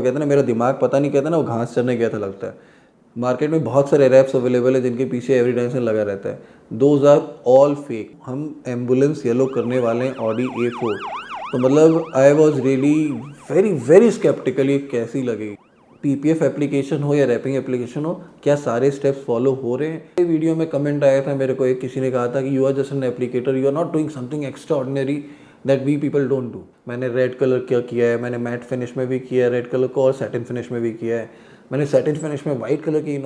कहते हैं ना, मेरा दिमाग पता नहीं, कहता ना वो घास चरने गया था लगता है। मार्केट में बहुत सारे रैप्स अवेलेबल है जिनके पीछे एविडेंस लगा रहता है। Those are all fake. हम एम्बुलेंस येलो करने वाले हैं ऑडी A4। तो मतलब I was really very very sceptical, ये कैसी लगेगी। PPF एप्लीकेशन हो या रैपिंग एप्लीकेशन हो, क्या सारे स्टेप्स फॉलो हो रहे हैं। ये वीडियो में कमेंट आया था मेरे को, एक किसी ने कहा था कि you are just an applicator, you are not doing something extraordinary that we people don't do. मैंने रेड कलर क्या किया है, मैंने मैट फिनिश में भी किया है रेड कलर को, और सैटिन फिनिश में भी किया है। मैंने सैटिन फिनिश में वाइट कलर की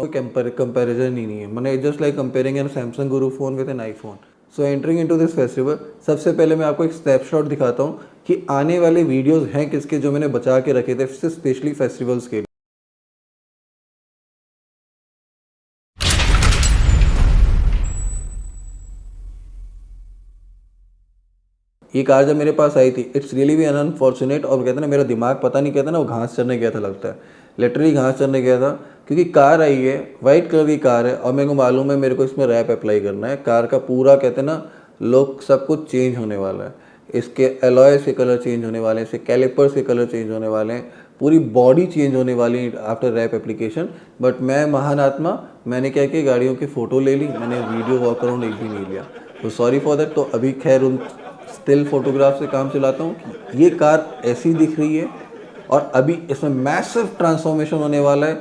कंपेरिजन ही नहीं है। मैंने just like comparing an Samsung Guru phone with an iPhone. So entering into this festival, सबसे पहले मैं आपको एक स्नैपशॉट दिखाता हूँ कि आने वाले वीडियोस हैं किसके, जो मैंने बचा के रखे थे स्पेशली फेस्टिवल्स के लिए। ये कार जब मेरे पास आई थी, इट्स रियली भी अनफॉर्चुनेट। और कहते हैं ना, मेरा दिमाग पता नहीं, कहता ना वो घास चरने गया था लगता है। लिटरली घास चरने गया था, क्योंकि कार आई है, वाइट कलर की कार है, और मेरे को मालूम है मेरे को इसमें रैप अप्लाई करना है। कार का पूरा कहते हैं ना लुक सब कुछ चेंज होने वाला है। इसके एलॉयस के कलर चेंज होने वाले हैं, इसके कैलिपर्स के कलर चेंज होने वाले हैं, पूरी बॉडी चेंज होने वाली है आफ्टर रैप एप्लीकेशन। बट मैं महान आत्मा, मैंने क्या किया, गाड़ियों की फ़ोटो ले ली, मैंने वीडियो वॉक अराउंड एक भी नहीं लिया। तो सॉरी फॉर दैट। तो अभी खैर उन स्टिल फोटोग्राफ से काम चलाता हूँ कि ये कार ऐसी दिख रही है, और अभी इसमें मैसिव ट्रांसफॉर्मेशन होने वाला है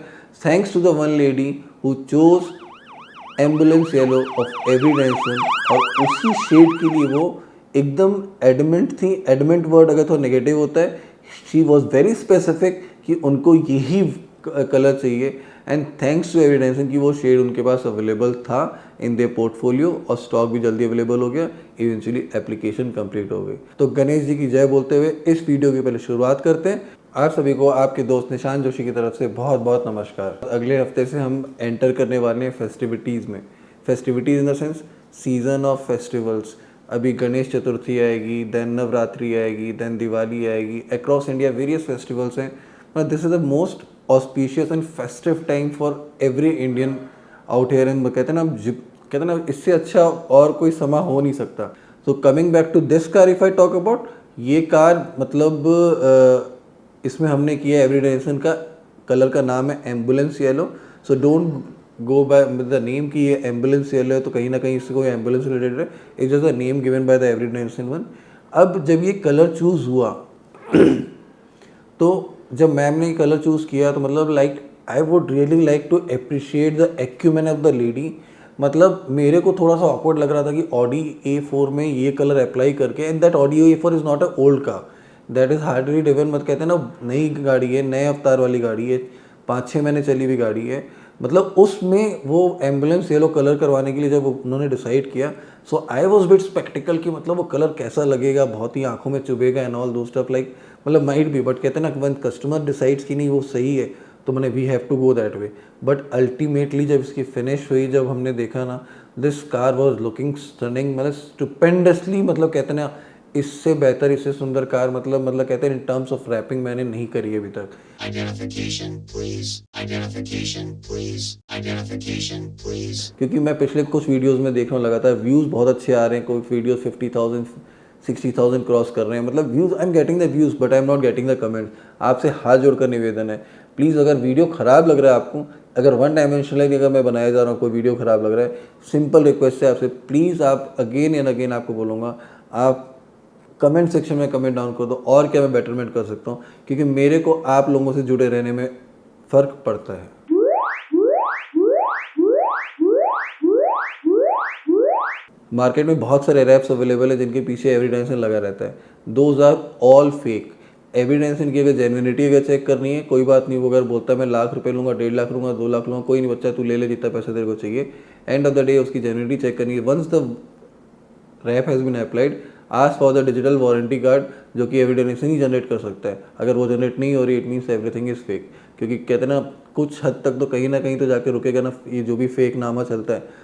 thanks to the one lady who chose ambulance yellow of Avery Dennison. और उसी शेड के लिए वो एकदम एडमेंट थी। एडमेंट वर्ड अगर थोड़ा नेगेटिव होता है, शी वॉज वेरी स्पेसिफिक कि उनको यही कलर चाहिए। एंड थैंक्स टू एविडेंसन कि वो शेड उनके पास अवेलेबल था इन देयर पोर्टफोलियो, और स्टॉक भी जल्दी अवेलेबल हो गया। इवेंचुअली एप्लीकेशन कंप्लीट हो गई। तो गणेश जी की जय बोलते हुए इस वीडियो की पहले शुरुआत करते हैं। आप सभी को आपके दोस्त निशान जोशी की तरफ से बहुत बहुत नमस्कार। अगले हफ्ते से हम एंटर करने वाले हैं फेस्टिविटीज़ में। Festivities in the sense season off festivals. अभी गणेश चतुर्थी आएगी, देन नवरात्रि आएगी, देन दिवाली आएगी। अक्रॉस इंडिया वेरियस फेस्टिवल्स हैं। But this is the most auspicious and festive time for every Indian out here. And कहते हैं ना, कहते हैं ना, इससे अच्छा और कोई समा हो नहीं सकता। So coming back to this car, if I talk about ये कार, मतलब इसमें हमने किया एवरीडेंसन का कलर का नाम है ambulance yellow. So don't go by the name कि ये एम्बुलेंस येलो है तो कहीं ना कहीं इससे कोई एम्बुलेंस रिलेटेड है। It's just the name given by the Avery Dennison one. अब जब ये कलर चूज़ हुआ तो जब मैम ने कलर चूज़ किया तो मतलब like I would really like to appreciate the acumen of the lady. मतलब मेरे को थोड़ा सा ऑकवर्ड लग रहा था कि ऑडी A4 में ये कलर अप्लाई करके, and that Audi A4 is not a old car, that is hardly driven. मत कहते हैं ना, नई गाड़ी है, नए अवतार वाली गाड़ी है, 5-6 महीने चली हुई गाड़ी है। मतलब उसमें वो एम्बुलेंस येलो कलर करवाने के लिए जब उन्होंने डिसाइड किया, सो आई वॉज बिट स्पेक्टिकल कि मतलब वो कलर कैसा लगेगा, बहुत ही आंखों में चुभेगा एंड ऑल दो स्टफ लाइक, मतलब माइट भी। बट कहते हैं ना, वन कस्टमर डिसाइड्स कि नहीं वो सही है, तो मैंने we have to go that way. But ultimately जब इसकी फिनिश हुई, जब हमने देखा ना, this car was looking stunning, मतलब स्टुपेंडसली। मतलब कहते हैं ना, इससे बेहतर, इससे सुंदर कार मतलब कहते हैं इन टर्म्स ऑफ रैपिंग मैंने नहीं करी अभी तक। Identification please, identification please, identification please। क्योंकि मैं पिछले कुछ वीडियोस में देख रहा हूँ लगातार व्यूज़ बहुत अच्छे आ रहे हैं। कोई वीडियो 50,000 60,000 क्रॉस कर रहे हैं। मतलब views, I am getting the views but I am not getting the comment. आपसे हाथ जोड़कर निवेदन है, प्लीज़ अगर वीडियो ख़राब लग रहा है आपको, अगर वन डायमेंशनल अगर मैं बनाया जा रहा हूँ, कोई वीडियो ख़राब लग रहा है, सिंपल रिक्वेस्ट है आपसे, प्लीज़ आप अगेन एंड अगेन आपको बोलूँगा, आप कमेंट सेक्शन में कमेंट डाउन कर दो और क्या मैं बेटरमेंट कर सकता हूँ, क्योंकि मेरे को आप लोगों से जुड़े रहने में फ़र्क पड़ता है। मार्केट में बहुत सारे रैप्स अवेलेबल है जिनके पीछे एविडेंसन लगा रहता है। Those are all fake. Avery Dennison की अगर जेन्युइनिटी अगर चेक करनी है, कोई बात नहीं, वो अगर बोलता है मैं लाख रुपए लूँगा, 1.5 लाख लूँगा, 2 लाख लूँगा, कोई नहीं बच्चा, तू ले ले जितना पैसा तेरे को चाहिए। एंड ऑफ द डे उसकी जेन्युइनिटी चेक करनी है। Once the wrap has been applied, ask for the digital warranty card, जो कि एविडेंसन ही जनरेट कर सकता है। अगर वो जनरेट नहीं हो रही, it means everything is fake. क्योंकि कहते हैं ना, कुछ हद तक तो कहीं ना कहीं तो जाके रुकेगा ना ये जो भी फेक नामा चलता है।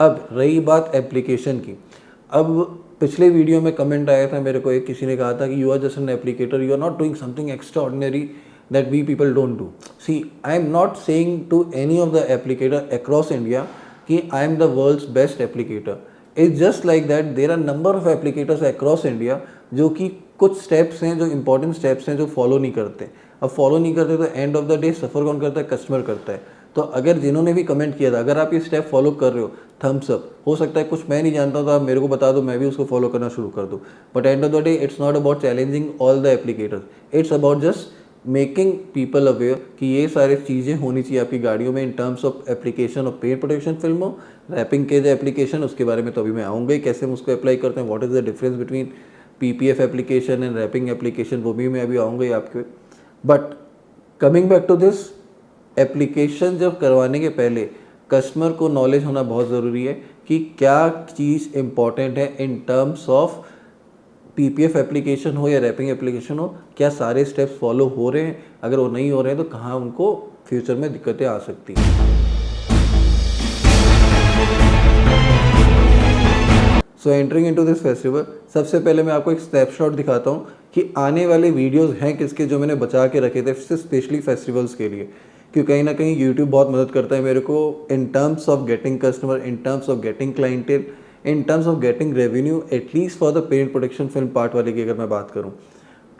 अब रही बात एप्लीकेशन की। अब पिछले वीडियो में कमेंट आया था मेरे को, एक किसी ने कहा था कि you are just an applicator, you are not doing something extraordinary that we people don't do. See, I am not saying to any of the applicator across India कि I am the world's best applicator. It's just like that there are number of applicators across India जो कि कुछ steps हैं, जो important steps हैं, जो follow नहीं करते। अब फॉलो नहीं करते तो एंड ऑफ द डे सफ़र कौन करता है? कस्टमर करता है। तो अगर जिन्होंने भी कमेंट किया था, अगर आप ये स्टेप फॉलो कर रहे हो, थम्स अप। हो सकता है कुछ मैं नहीं जानता हूँ तो आप मेरे को बता दो, मैं भी उसको फॉलो करना शुरू कर दूँ। But end of the day it's not about challenging all the applicators, it's about just making people aware कि ये सारी चीज़ें होनी चाहिए आपकी गाड़ियों में in terms of application of paint protection film हो, रैपिंग के जो एप्लीकेशन, उसके बारे में तो अभी मैं आऊँगा ही, कैसे हम उसको अप्लाई करते हैं, what is the difference between PPF application and wrapping application, वो भी मैं अभी आऊँगा ही आपके। But coming back to this, application जब करवाने के पहले कस्टमर को नॉलेज होना बहुत ज़रूरी है कि क्या चीज़ इंपॉर्टेंट है इन टर्म्स ऑफ पीपीएफ एप्लीकेशन हो या रैपिंग एप्लीकेशन हो, क्या सारे स्टेप्स फॉलो हो रहे हैं, अगर वो नहीं हो रहे हैं तो कहाँ उनको फ्यूचर में दिक्कतें आ सकती हैं। सो एंटरिंग इनटू दिस फेस्टिवल, सबसे पहले मैं आपको एक स्नैपशॉट दिखाता हूँ कि आने वाले वीडियोस हैं किसके, जो मैंने बचा के रखे थे स्पेशली फेस्टिवल्स के लिए, क्योंकि कहीं ना कहीं यूट्यूब बहुत मदद करता है मेरे को in terms of getting customer, in terms of getting clientele, in terms of getting revenue, at least for the paint protection film part वाले की अगर मैं बात करूँ।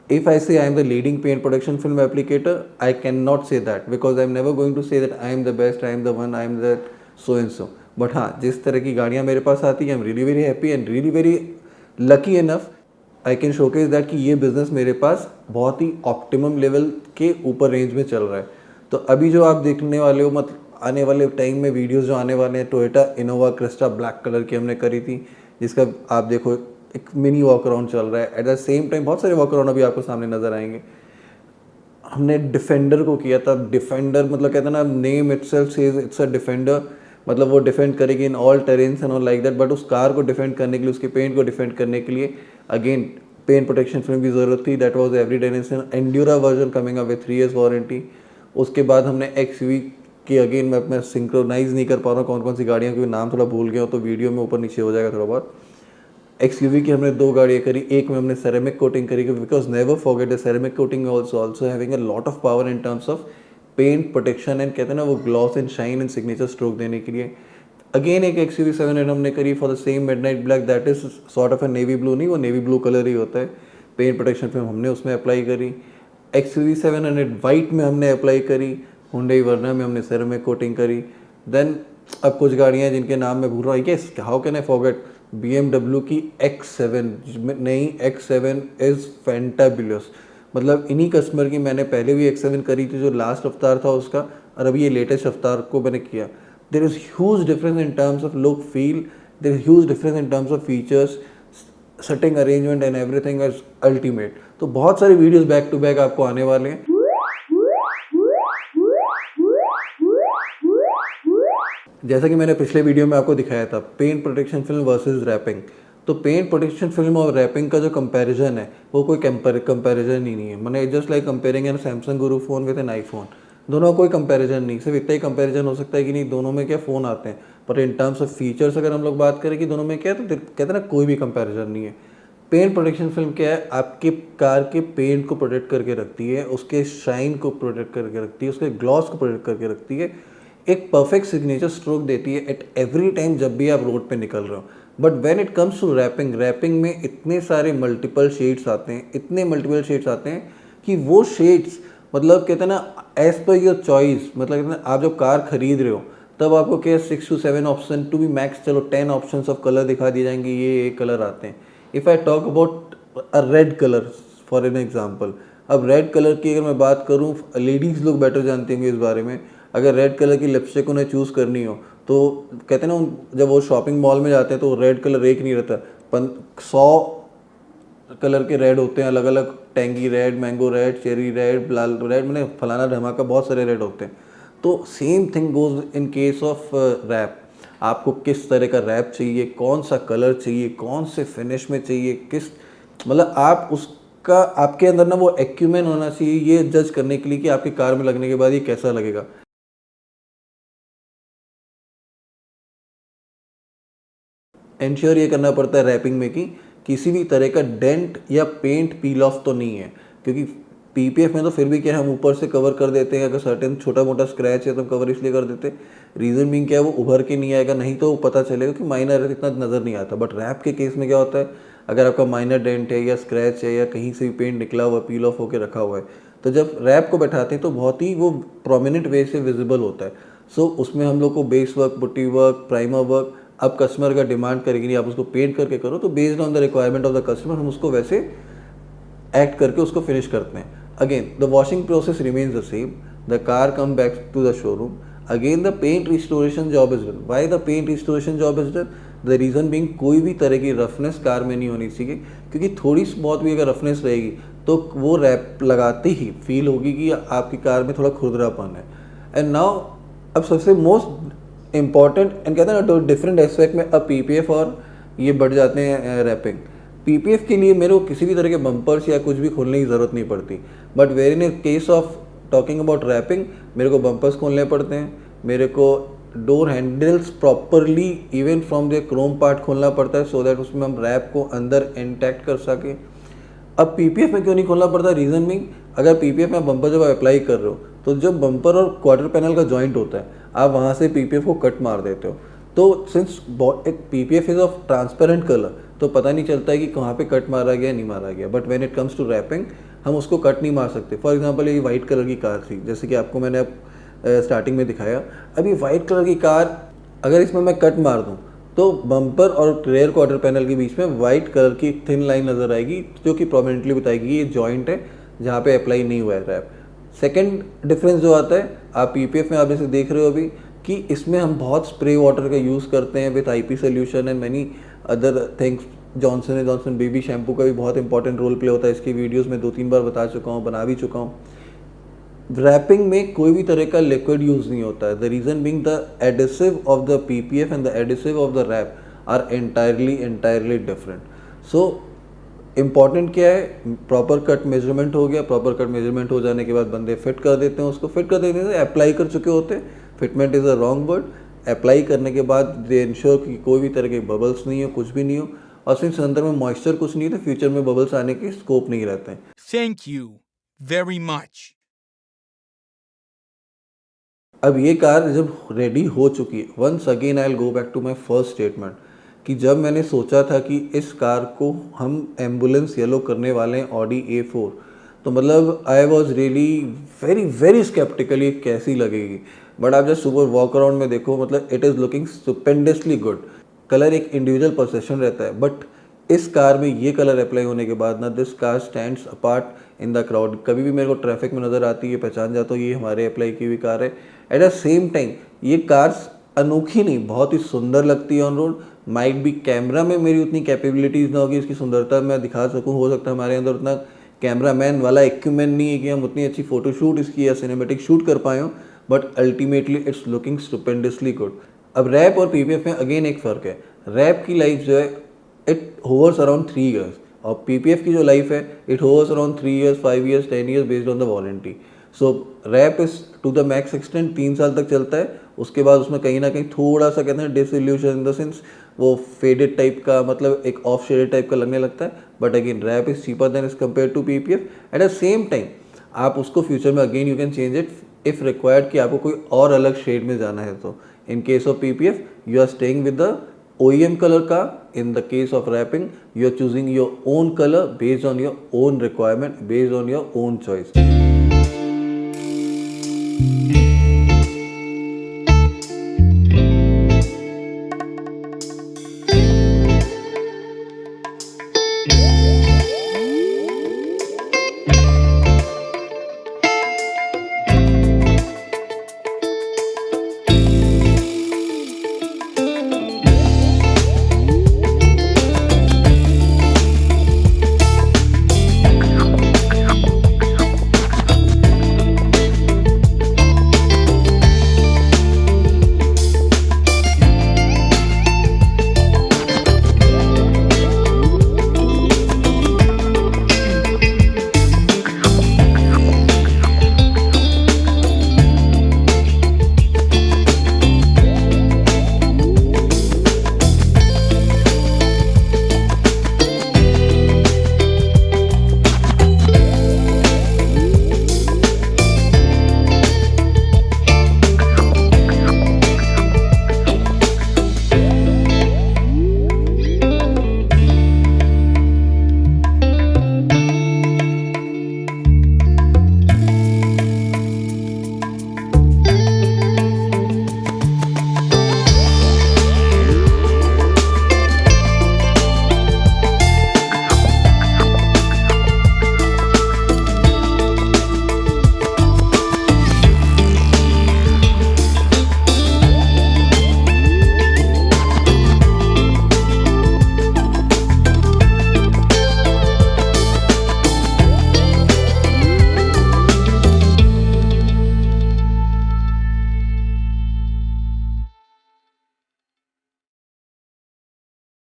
If I say I am the leading paint production film applicator, I cannot say that because I am never going to say that I am the best, I am the one, I am the so and so. But हाँ, जिस तरह की गाड़ियाँ मेरे पास आती हैं, I am really very happy and really very lucky enough I can showcase that कि ये बिज़नेस मेरे पास बहुत ही ऑप्टिमम लेवल के ऊपर रेंज में चल रहा है। तो अभी जो आप देखने वाले हो, मतलब आने वाले टाइम में वीडियोस जो आने वाले हैं, Toyota Innova Crysta black colour की हमने करी थी, जिसका आप देखो एक मिनी वॉक अराउंड चल रहा है। एट द सेम टाइम बहुत सारे वॉक अराउंड अभी आपको सामने नजर आएंगे। हमने डिफेंडर को किया था। डिफेंडर मतलब कहते हैं ना, name itself says it's a defender, मतलब वो डिफेंड करेगी in all terrains and all like that. But उस कार को डिफेंड करने के लिए, उसके पेंट को डिफेंड करने के लिए अगेन पेंट प्रोटेक्शन फिल्म की ज़रूरत थी। That was Avery Dennison Endura version coming up with 3 years warranty. उसके बाद हमने एक्सयूवी की, अगेन मैं सिंक्रोनाइज नहीं कर पा रहा हूँ कौन कौन सी गाड़ियाँ, क्योंकि नाम थोड़ा भूल गया हो तो वीडियो में ऊपर नीचे हो जाएगा थोड़ा बहुत। एक्सयूवी की हमने 2 गाड़ियाँ करी, एक में हमने सेरेमिक कोटिंग करी, because never forget the ceramic coating also having a lot of power in terms of paint protection and कहते हैं ना वो gloss and shine and signature stroke देने के लिए। अगेन एक XUV 700 हमने करी for the same midnight black, that is sort of a navy blue, नहीं वो नेवी ब्लू कलर ही होता है। पेंट प्रोटेक्शन फिल्म हमने उसमें अप्लाई करी। XUV 700 वाइट में हमने अप्लाई करी। हुंडई वर्ना में हमने सेरेमिक कोटिंग करी। देन अब कुछ गाड़ियाँ जिनके नाम मैं भूल रहा हूँ, yes how can I forget, BMW की X7, नई X7 इज़ फैंटाबुलस। मतलब इन्हीं कस्टमर की मैंने पहले भी X7 करी थी जो लास्ट अवतार था उसका, और अभी ये लेटेस्ट अवतार को मैंने किया। There is huge difference in terms of look feel, there is huge difference in terms of features, setting arrangement and everything is ultimate. तो बहुत सारे वीडियोस बैक टू बैक आपको आने वाले हैं। जैसा कि मैंने पिछले वीडियो में आपको दिखाया था, paint protection film versus wrapping. तो पेंट प्रोटेक्शन फिल्म और रैपिंग का जो कंपैरिजन है वो कोई कंपैरिजन ही नहीं है। मैंने just like comparing an Samsung Guru phone with an iPhone, दोनों का कोई कंपैरिजन नहीं। सिर्फ इतना ही कंपैरिजन हो सकता है कि नहीं दोनों में क्या फ़ोन आते हैं, पर इन टर्म्स ऑफ फीचर्स अगर हम लोग बात करें कि दोनों में क्या, तो कहते हैं ना कोई भी कंपैरिजन नहीं है। पेंट प्रोटेक्शन फिल्म क्या है, आपके कार के पेंट को प्रोटेक्ट करके रखती है, उसके शाइन को प्रोटेक्ट करके रखती है, उसके ग्लॉस को प्रोटेक्ट करके रखती है, एक परफेक्ट सिग्नेचर स्ट्रोक देती है एट एवरी टाइम जब भी आप रोड पे निकल रहे हो। But when it comes to wrapping, wrapping में इतने सारे मल्टीपल शेड्स आते हैं, इतने मल्टीपल शेड्स आते हैं कि वो शेड्स मतलब कहते हैं ना एज पर योर चॉइस, मतलब कहते हैं आप जब कार खरीद रहे हो तब आपको क्या 6 to 7 option to be max, चलो 10 ऑप्शन ऑफ कलर दिखा दिए जाएंगे, ये कलर आते हैं। If I talk about a red colour for an example, अब रेड कलर की अगर मैं बात करूँ, लेडीज़ लोग बेटर जानते होंगे इस बारे में। अगर रेड कलर की लिपस्टिक उन्हें चूज़ करनी हो तो कहते हैं ना जब वो शॉपिंग मॉल में जाते हैं तो रेड कलर एक नहीं रहता, 100 कलर के रेड होते हैं अलग अलग, tangy red, mango red, cherry red, लाल रेड, मैंने फलाना धमाका बहुत सारे रेड होते हैं। तो same thing goes in case of wrap. आपको किस तरह का रैप चाहिए, कौन सा कलर चाहिए, कौन से फिनिश में चाहिए, किस मतलब आप उसका आपके अंदर ना वो एक्यूमेन होना चाहिए ये जज करने के लिए कि आपकी कार में लगने के बाद ये कैसा लगेगा। इंश्योर ये करना पड़ता है रैपिंग में कि किसी भी तरह का डेंट या पेंट पील ऑफ तो नहीं है, क्योंकि पीपीएफ में तो फिर भी क्या है, हम ऊपर से कवर कर देते हैं, अगर सर्टेन छोटा मोटा स्क्रैच है तो हम कवर इसलिए कर देते हैं, रीज़न बीइंग क्या है, वो उभर के नहीं आएगा, नहीं तो पता चलेगा कि माइनर है, इतना नज़र नहीं आता। बट रैप के केस में क्या होता है, अगर आपका माइनर डेंट है या स्क्रैच है या कहीं से भी पेंट निकला हुआ, पील ऑफ होकर रखा हुआ है, तो जब रैप को बैठाते हैं तो बहुत ही वो प्रोमिनेंट वे से विजिबल होता है। सो उसमें हम लोग को base work, putty work, primer work, अब कस्टमर का डिमांड करेगी, नहीं आप उसको पेंट करके करो, तो based on the requirement of the customer हम उसको वैसे एक्ट करके उसको फिनिश करते हैं। Again the washing process remains the same, the car come back to the showroom, again the paint restoration job is done. Why the paint restoration job is done? The reason being कोई भी तरह की roughness car में नहीं होनी चाहिए, क्योंकि थोड़ी बहुत भी अगर रफनेस रहेगी तो वो रैप लगाते ही फील होगी कि आपकी कार में थोड़ा खुरदरापन है। एंड नाउ अब सबसे मोस्ट इम्पॉर्टेंट एंड कहते हैं ना डिफरेंट एस्पेक्ट में अब पीपीएफ और ये बढ़ जाते हैं रैपिंग। पीपीएफ के लिए मेरे को किसी भी तरह के बम्पर्स या कुछ भी खोलने की ज़रूरत नहीं पड़ती, but where in case of talking about wrapping मेरे को बम्पर्स खोलने पड़ते हैं, मेरे को door handles properly even from the chrome part खोलना पड़ता है, सो दैट उसमें हम रैप को अंदर इंटैक्ट कर सकें। अब पीपीएफ में क्यों नहीं खोलना पड़ता? रीज़न मीन अगर पीपीएफ में बम्पर जब अप्लाई कर रहे हो तो जब बम्पर और क्वार्टर पैनल का जॉइंट होता है, आप वहाँ से पीपीएफ को कट मार देते हो, तो सिंस एक PPF is of transparent colour, तो पता नहीं चलता है कि कहाँ पे कट मारा गया नहीं मारा गया। But when it comes to wrapping हम उसको कट नहीं मार सकते। फॉर एग्जांपल ये वाइट कलर की कार थी, जैसे कि आपको मैंने अब स्टार्टिंग में दिखाया। अभी वाइट कलर की कार अगर इसमें मैं कट मार दूँ तो बम्पर और रेयर क्वार्टर पैनल के बीच में वाइट कलर की थिन लाइन नज़र आएगी, जो कि प्रोमिनेंटली बताएगी ये जॉइंट है जहाँ पे अप्लाई नहीं हुआ है रैप। सेकेंड डिफरेंस जो आता है, आप पीपीएफ में आप जैसे देख रहे हो अभी कि इसमें हम बहुत स्प्रे वाटर का यूज़ करते हैं with IP solution and many other things. Johnson and Johnson baby shampoo का भी बहुत इंपॉर्टेंट रोल प्ले होता है, इसकी वीडियोस में 2-3 बार बता चुका हूँ, बना भी चुका हूँ। रैपिंग में कोई भी तरह का लिक्विड यूज़ नहीं होता है। The reason being the adhesive of the PPF and the adhesive of the wrap are entirely different. So important क्या है, प्रॉपर कट मेजरमेंट हो गया, प्रॉपर कट मेजरमेंट हो जाने के बाद बंदे फिट कर देते हैं, उसको फिट कर देते हैं, अप्लाई कर चुके होते हैं। Fitment is a wrong word. Apply करने के बाद दे इंश्योर कि कोई भी तरह के बबल्स नहीं हो, कुछ भी नहीं हो, और सिंस अंदर में मॉइस्चर कुछ नहीं है तो फ्यूचर में बबल्स आने के स्कोप नहीं रहते हैं। Thank you very much. अब ये कार जब रेडी हो चुकी है, once again I will go back to my first statement कि जब मैंने सोचा था कि इस कार को हम एम्बुलेंस येलो करने वाले हैं ऑडी A4, तो मतलब I was really very very sceptical ये कैसी लगेगी। बट आप जस्ट सुपर वॉक अराउंड में देखो, मतलब it is looking stupendously good. Colour एक इंडिविजुअल परसेप्शन रहता है, बट इस कार में ये कलर अप्लाई होने के बाद ना this car stands apart in the crowd. कभी भी मेरे को ट्रैफिक में नज़र आती है, पहचान जाता हूँ ये हमारे अप्लाई की हुई कार है। एट द सेम टाइम ये कार्स अनोखी नहीं, बहुत ही सुंदर लगती है ऑन रोड। माइट भी कैमरा में मेरी उतनी कैपेबिलिटीज़ ना होगी इसकी सुंदरता मैं दिखा सकूँ, हो सकता है हमारे अंदर उतना कैमरामैन वाला इक्विपमेंट नहीं है कि हम उतनी अच्छी फ़ोटोशूट इसकी या सिनेमेटिक शूट कर पाए हों, but ultimately it's looking stupendously good. अब रैप और पीपीएफ में अगेन एक फ़र्क है। रैप की लाइफ जो है इट होवर्स अराउंड 3 years, और पीपीएफ की जो लाइफ है it hovers around 3 years, 5 years, 10 years based on the warranty. So wrap is to the max extent 3 साल तक चलता है, उसके बाद उसमें कहीं ना कहीं थोड़ा सा कहते हैं डिसइल्यूशन इन द सेंस वो फेडेड टाइप का, मतलब एक ऑफ शेडेड टाइप का लगने लगता है। But again wrap is cheaper than is compare to PPF. At the same time आप उसको फ्यूचर में again you can change it if required कि आपको कोई और अलग शेड में जाना है तो। In case of PPF you are staying with the OEM color का। In the case of wrapping, you are choosing your own color based on your own requirement, based on your own choice.